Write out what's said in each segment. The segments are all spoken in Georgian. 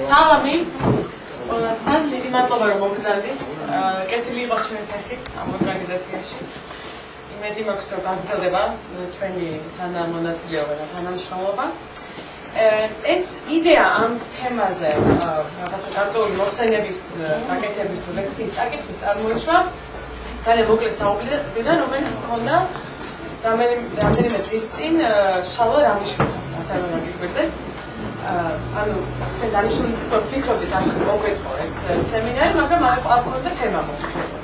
სალამი ყველასთან, დიდი მადლობა რომ მოგზაურდით. კეთილი იყო ჩვენი ფეხი ამ ორგანიზაციაში. იმედი მაქვს რომ გაგრძელდება ჩვენი თანამონაწილეობა და თანამშრომლობა. ეს იდეა ამ თემაზე რაღაცა გარკვეული მოხსენების გაკეთების თუ ლექციის წაკითხვის წარმოიშვა ძალიან მოკლე საუბრიდან, რომელიც მქონდა რამდენიმე წლის წინ შალვა რამიშვილთან, ასე რომ გიგვირდეთ. ანუ ჩვენ დანიშნული ფიქრობდით ასე მოგვეწყო ეს სემინარი, მაგრამ არ მქონდა თემა მოხდება.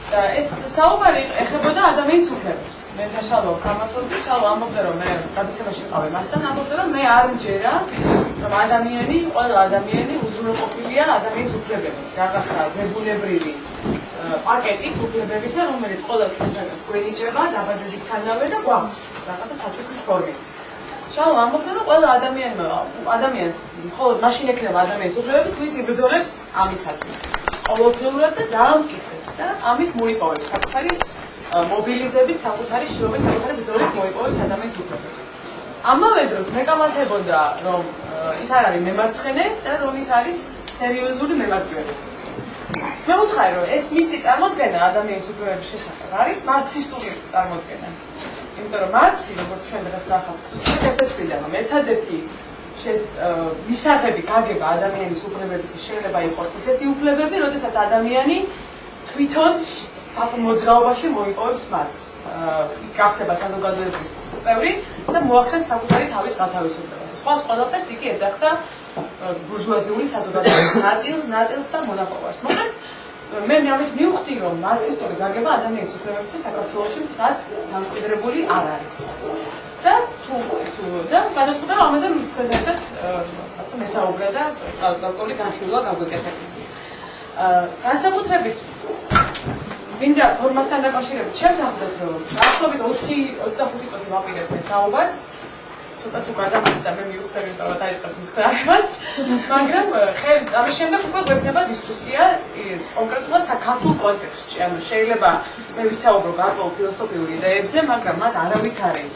და ეს საუბარი ეხებოდა ადამიანის უფლებებს. მე შალვა გამართულდი, შალვა ამბობდა რომ მე გადაცემაში ვიყავი მასთან, ამბობდა რომ მე არ მჯერა რომ ყველა ადამიანი უზრუნველყოფილია ადამიანის უფლებებით. რაღაცა ძებულებრივი პაკეტით უფლებებისა, რომელიც ყველა cilvēს გვენიჭება დაბადებისთანავე და გვაქვს რაღაცა საჩუქრის ფორმით. შალვა ამბობდა რომ ყველა ადამიანს მხოლოდ მაშინ ექნება ადამიანის უფლებები, თუ ის იბრძოლებს ამისათვის. ყოველდღიურად და დაამტკიცებს და ამით მოიპოვებს საკუთარი მობილიზებით, საკუთარი შრომით, საკუთარი ბრძოლით მოიპოვებს ადამიანის უფლებებს. ამავე დროს მე კამათებოდა რომ ის არ არის მემარცხენე და რომ ის არის სერიოზული მემარჯვენე. მე ვუთხარი რომ ეს მისი წარმოდგენა ადამიანის უფლებების შესახებ არის მარქსისტული წარმოდგენა. იმიტომ რომ მარქსი, როგორც ჩვენ დღეს ნახავთ, ესეც თვლიდა რომ ერთადერთი მისაღები გაგება ადამიანის უფლებების შეიძლება იყოს ისეთი უფლებები, როდესაც ადამიანი თვითონ მოძრაობაში მოიპოვებს მას. გახდება საზოგადოების წევრი და მოახდენს საკუთარი თავის გათავისუფლებას. სხვას ყველაფერს იგი ეძახდა ბურჟუაზიული საზოგადოების ნაწილს და მონაპოვარს. მოკლედ, მე ამით მივხვდი, რომ მარქსისტული გაგება ადამიანის უფლებების საქართველოში მცდად დამკვიდრებული არ არის. და გადაწყვიტა რომ ამაზე თქვენ ერთად მესაუბრა და გარკვეული განხილვა გაგვეკეთებინათ. განსაკუთრებით მინდა ფორმატთან დაკავშირებით შევთანხმდეთ, რომ დაახლოებით 20-25 წუთი ვაპირებთ ეს საუბარს. ცოტა თუ გადამეცდა მე მივხვდი რომ დაიწყებთ მტკნარებას, მაგრამ ამის შემდეგ უკვე გვექნება დისკუსია კონკრეტულად საქართველოს კონტექსტში. ანუ შეიძლება მე ვისაუბრო გარკვეულ ფილოსოფიურ იდეებზე, მაგრამ მათ არავითარი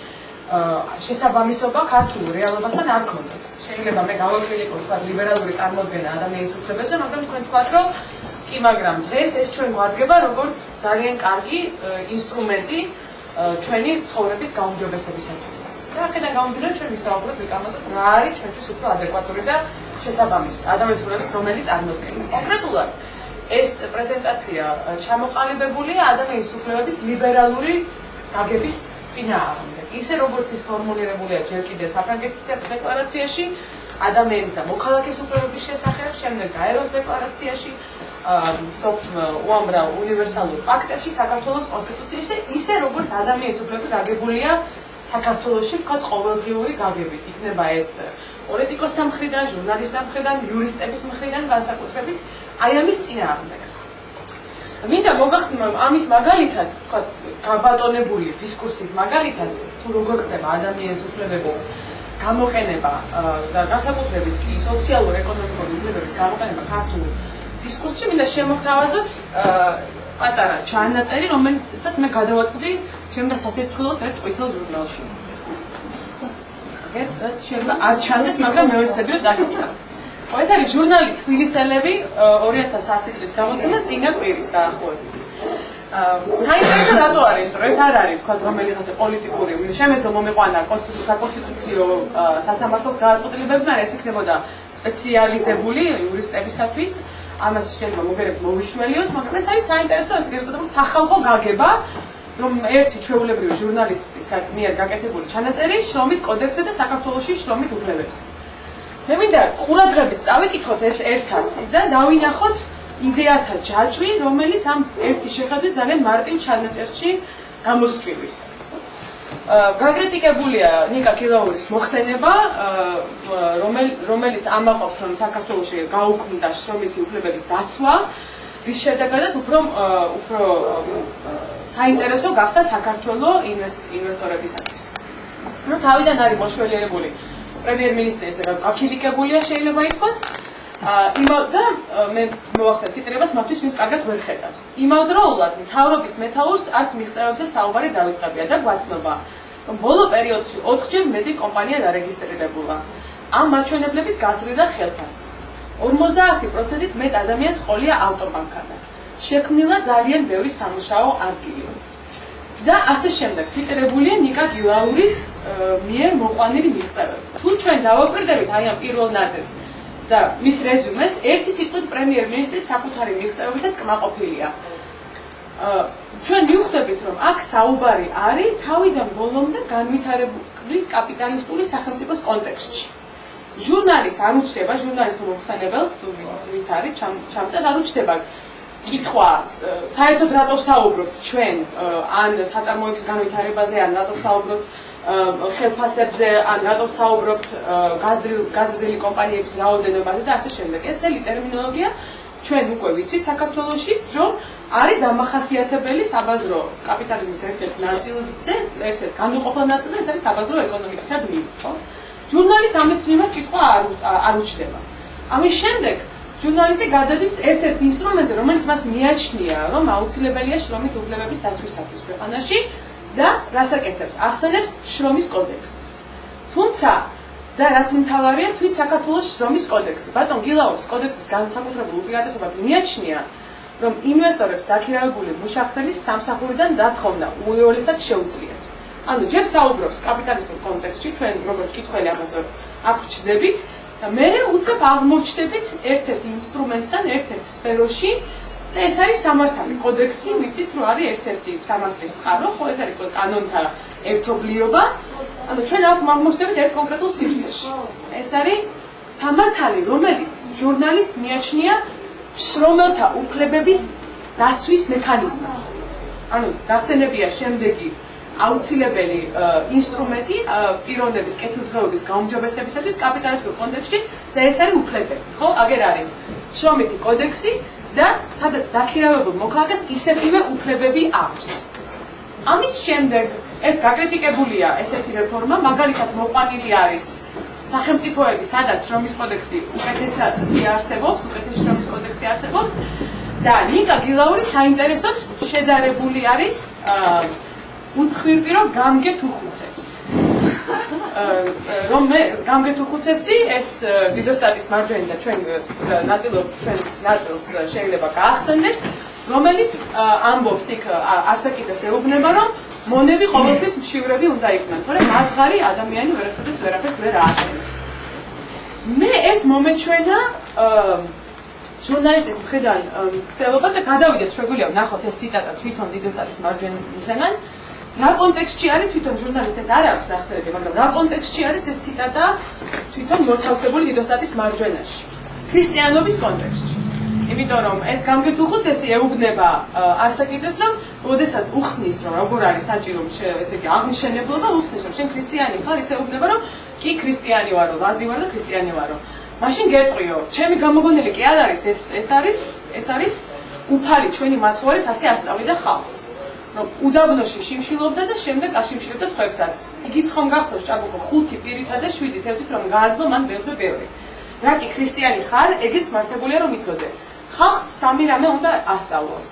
შესაბამისობა ქართულ რეალობასთან არ ქონდათ. შეიძლება მე გავაკრიტიკო თქვათ ლიბერალური წარმოდგენა ადამიანის უფლებებზე, მაგრამ თქვენ თქვათ რომ კი, მაგრამ დღეს ეს ჩვენ გვადგება როგორც ძალიან კარგი ინსტრუმენტი ჩვენი ცხოვრების გაუმჯობესებისათვის. და აქედან გამომდინარე ჩვენ ვისაუბრებთ რეკამატოდ რა არის ჩვენთვის უფრო ადეკვატური და შესაბამისი ადამიანის უფლების რომელი წარმოდგენა. კონკრეტულად ეს პრეზენტაცია ჩამოყალიბებულია ადამიანის უფლებების ლიბერალური გაგების წინააღმდეგ. ისე როგორც ის ფორმულირებულია ჯერ კიდევ საფრანგეთის დეკლარაციაში, ადამიანის და მოქალაქის უფლებების შესახებ, შემდეგ გაეროს დეკლარაციაში, უამრავ უნივერსალურ პაქტებში, საქართველოს კონსტიტუციაში და ისე როგორც ადამიანის უფლებები გაგებულია საქართველოში, ვთქვათ, ყოველდღიური გაგებით. იქნება ეს პოლიტიკოსთა მხრიდან, ჟურნალისტთა მხრიდან, იურისტების მხრიდან განსაკუთრებით, აი ამის წინააღმდეგ. მინდა მოგახსნათ ამის მაგალითად, ვთქვათ, გაბატონებული დისკურსის მაგალითად, თუ როგორ ხდება ადამიანის უფლებების გამოყენება და განსაკუთრებით კი სოციალურ-ეკონომიკური უფლებების გამოყენება ქართულ დისკურსში, მინდა შემოგთავაზოთ პატარა ჩანაწერი, რომელსაც მე გადავაწყდი შემდგომ სასირცხვილოდ ერთ ყვითელ ჟურნალში. რაც შეიძლება არ ჩანდეს, მაგრამ მე ვეცდები რომ წაგიკითხოთ. ეს არის ჟურნალი თბილისელები 2010 წლის გამოცემა წინა კვირის დაახლოებით. საინტერესო რატო არის, რომ ეს არ არის თქვა რომელიღაცა პოლიტიკური, შემეძლო მომიყვანა საკონსტიტუციო სასამართლოს გადაწყვეტილებები, მაგრამ ეს იქნებოდა სპეციალიზებული იურისტებისათვის. ამას შეიძლება მოგერებ მოვიშველიოთ, მაგრამ ეს არის საინტერესო ესე გეწოდება სახალხო გაგება, რომ ერთი ჩვეულებრივი ჟურნალისტის მიერ გაკეთებული ჩანაწერი შრომით კოდექსზე და საქართველოში შრომით უფლებებზე. მე მინდა ყურადღებით წავიკითხოთ ეს ერთად და დავინახოთ იდეათა ჯაჭვი, რომელიც ამ ერთი შეხედვით ძალიან მარტივ ჩანაწერში გამოსწვივის. გაკრიტიკებულია ნიკა კილაურის მოხსენება, რომელიც ამაყობს, რომ საქართველოში გაუქმდა შრომითი უფლებების დაცვა, რის შედეგადაც უფრო საინტერესო გახდა საქართველოს ინვესტორებისათვის. ნუ თავიდან არის მოშველიერებული პრემიერ-მინისტრის აკილიკებულია შეიძლება ითქვას. და მე მოვახდენ ციტირებას მათთვის, ვინც კარგად ვერ ხედავს. იმავდროულად მთავრობის მეთაურს არც მიღწევებზე საუბარი დავიწყებია და გვაცნობა, რომ ბოლო პერიოდში 4-ჯერ მეტი კომპანია დარეგისტრირებულა. ამ მაჩვენებლებით გაზრდა ხელფასიც. 50%-ით მეტ ადამიანს ყოლია ავტომანქანა. შექმნილა ძალიან ბევრი სამუშაო ადგილი. და ასე შემდეგ ციტირებულია ნიკა გილაურის მიერ მოყვანილი მიღწევები. თუ ჩვენ დავაკვირდებით აი ამ პირველ ნაწილს და მის რეზუმეს, ერთი სიტყვით პრემიერ-მინისტრის საკუთარი მიღწევებითაც კმაყოფილია. ჩვენ მივხვდებით, რომ აქ საუბარი არის თავიდან ბოლომდე განვითარებული კაპიტალისტური სახელმწიფოს კონტექსტში. ჟურნალისტ არ უჩდება, ჟურნალისტ მომხსენებელს, თუ ვინც არის, ჩამწერ არ უჩდება კითხვა, საერთოდ რატო ვსაუბრობთ ჩვენ ან საწარმოების განვითარებაზე, ან რატო ვსაუბრობთ ხელფასებზე, ან რატო ვსაუბრობთ გაზრდილი კომპანიების რაოდენობაზე და ასე შემდეგ. ეს მთელი ტერმინოლოგია ჩვენ უკვე ვიცით საქართველოშიც, რომ არის დამახასიათებელი საბაზრო კაპიტალიზმის ერთ-ერთ ნაწილზე, ერთ-ერთ განუყოფელ ნაწილზე, ეს არის საბაზრო ეკონომიკისა დმი, ხო? ჟურნალისტ ამის მიმართ კითხვა არ უჩდება. ამის შემდეგ ჟურნალისტი გადადის ერთ-ერთ ინსტრუმენტზე, რომელიც მას მიაჩნია, რომ აუცილებელია შრომის უფლებების დაცვისათვის ქვეყანაში და რას აკეთებს? ახსენებს შრომის კოდექსს. თუმცა და რაც მთავარია, თვით საქართველოს შრომის კოდექსი. ბატონ გილაურის კოდექსის განსაკუთრებულ უპირატესობას მიაჩნია, რომ ინვესტორებს დაქირავებული მუშახელის სამსახურიდან დათხოვნა უეოლესად შეუძლიათ. ანუ ჯერ საუბრობს კაპიტალისტურ კონტექსტში, ჩვენ როგორც კითხველი ამაზე აქ ვჩდებით და მერე უცებ აღმოჩნდებით ერთ-ერთ ინსტრუმენტთან, ერთ-ერთ სფეროში და ეს არის სამართალი კოდექსი, ვიცით, რომ არის ერთ-ერთი სამართლის წყარო, ხო, ეს არის კანონთა ერთობლიობა. ანუ ჩვენ აქ აღმოჩნდებით ერთ კონკრეტულ სივრცეში. ეს არის სამართალი, რომელიც ჟურნალისტს მიაჩნია შრომელთა უფლებების დაცვის მექანიზმად. ანუ გახსენებია შემდეგი აუცილებელი ინსტრუმენტი პიროვნების კეთილდღეობის გაუმჯობესებისათვის კაპიტალისტურ კონტექსტში და ეს არის უფლებები, ხო? აგერ არის შრომითი კოდექსი და სადაც დაქირავებულ მოქალაქეს ისეთივე უფლებები აქვს. ამის შემდეგ ეს გაკრიტიკებულია ესეთი რეფორმა, მაგალითად მოყვანილი არის სახელმწიფოები, სადაც შრომის კოდექსი უკეთესი არსებობს, უკეთესი შრომის კოდექსი არსებობს და ნიკა გილაური საინტერესოდ შედარებული არის უცხვირპირო გამგე თუხუცეს. რომ მე გამგე თუხუცესი ეს დიდოსტატის მარჯვენა და ჩვენ ნაწილობთ ჩვენს ნაწილს შეიძლება გაახსენდეს, რომელიც ამბობს იქ არსაკიტეს ეუბნება, რომ მონები ყოველთვის მშივრები უნდა იყვნენ, თორემ მაძღარი ადამიანი ვერასოდეს ვერაფერს ვერ აატენებს. მე ეს მომეჩვენა ჟურნალისტის მხრიდან მცდელობა და გადავიდეთ, შეგვიძლია ვნახოთ ეს ციტატა თვითონ დიდოსტატის მარჯვენისგან. რა კონტექსტში არის თვითონ ჟურნალისტს არ აქვს ნახსენები, მაგრამ რა კონტექსტში არის ეს ციტატა თვითონ მოთავსებული დიდოსტატის მარჯვენაში. ქრისტიანობის კონტექსტში. იმიტომ რომ ეს გამგე თუხუცესი ეუბნება არსაკიძეს, რომ როდესაც უხსნის, რომ როგორ არის საჭირო ესე იგი აღმშენებლობა, უხსნის, რომ შენ ქრისტიანი ხარ, ისე ეუბნება, რომ კი ქრისტიანი ვარო, ლაზი ვარ და ქრისტიანი ვარო. მაშინ გეტყვიო, ჩემი გამოგონილი კი არ არის ეს არის უფალი ჩვენი მაცხოვრის ასე ასწავლიდა ხალხს. რომ უდაბნოში შიმშილობდა და შემდეგ აშიმშილობდა სხვებსაც. იგიც ხომ გახსოვს ჭაბუკო 5 პირითა და 7 თევზით რომ გააძლო მან ბევრზე ბევრი. რა კი ქრისტიანი ხარ, ეგეც მართებულია რომ იცოდე. ხალხს სამი რამე უნდა ასწავლოს.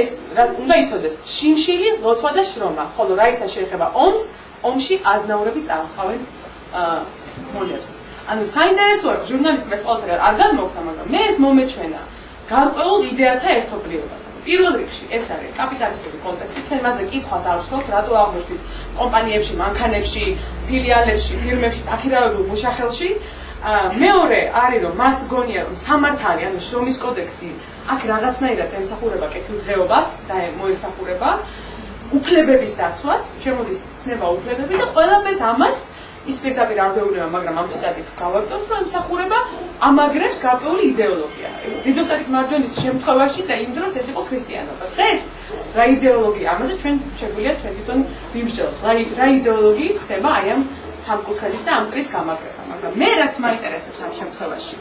ეს რა უნდა იცოდეს? შიმშილი, ლოცვა და შრომა. ხოლო რაიცა შეეხება ომს, ომში აზნაურები წაასხავენ მონებს. ანუ საინტერესოა ჟურნალისტმა ეს ყველაფერი არ გადმოგცა, მაგრამ მე ეს მომეჩვენა გარკვეულ იდეათა ერთობლიობა. პირველ რიგში ეს არის კაპიტალისტური კონტექსტი, ჩვენ მასზე კითხვას ავსვათ, რატო აღმოჩნდით კომპანიებში, მანქანებში, ფილიალებში, ფირმებში, დაქირავებულ მუშახელში. მეორე არის რომ მას გონია რომ სამართალი, ანუ შრომის კოდექსი აქ რაღაცნაირად ემსახურება კეთილდღეობას და მოემსახურება უფლებების დაცვას, შემოდის ცნება უფლებები და ყველაფერს ამას ის პირდაპირ არ ვეუბნება, მაგრამ ამ ციტატით გავაკეთოთ, რომ ემსახურება ამაგრებს გარკვეული იდეოლოგია. დიდოსტატის მარჯვენის შემთხვევაში და იმ დროს ეს იყო ქრისტიანობა. დღეს რა იდეოლოგია? ამაზე ჩვენ შეგვიძლია ჩვენ თვითონ ვიმსჯელოთ. რა იდეოლოგიით ხდება აი ამ სამკუთხედის და ამ წრის გამაგრება. მაგრამ მე რაც მაინტერესებს ამ შემთხვევაში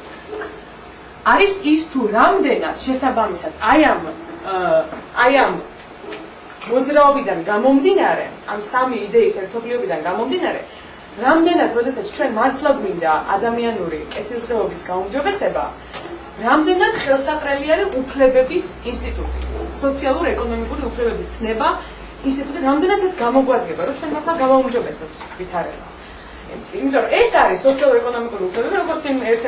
არის ის თუ რამდენად შესაბამისად აი ამ მოძრაობიდან გამომდინარე, ამ სამი იდეის ერთობლიობიდან გამომდინარე, რამდენად როდესაც ჩვენ მართლა გვინდა ადამიანური კეთილდღეობის გაუმჯობესება, რამდენად ხელსაყრელი არის უფლებების ინსტიტუტი, სოციალურ-ეკონომიკური უფლებების ცნება ინსტიტუტი, რამდენად ეს გამოგვადგება, რომ ჩვენ მართლა გავაუმჯობესოთ ვითარება. იმიტომ რომ ეს არის სოციალურ-ეკონომიკური უფლებები, როგორც ერთ-ერთი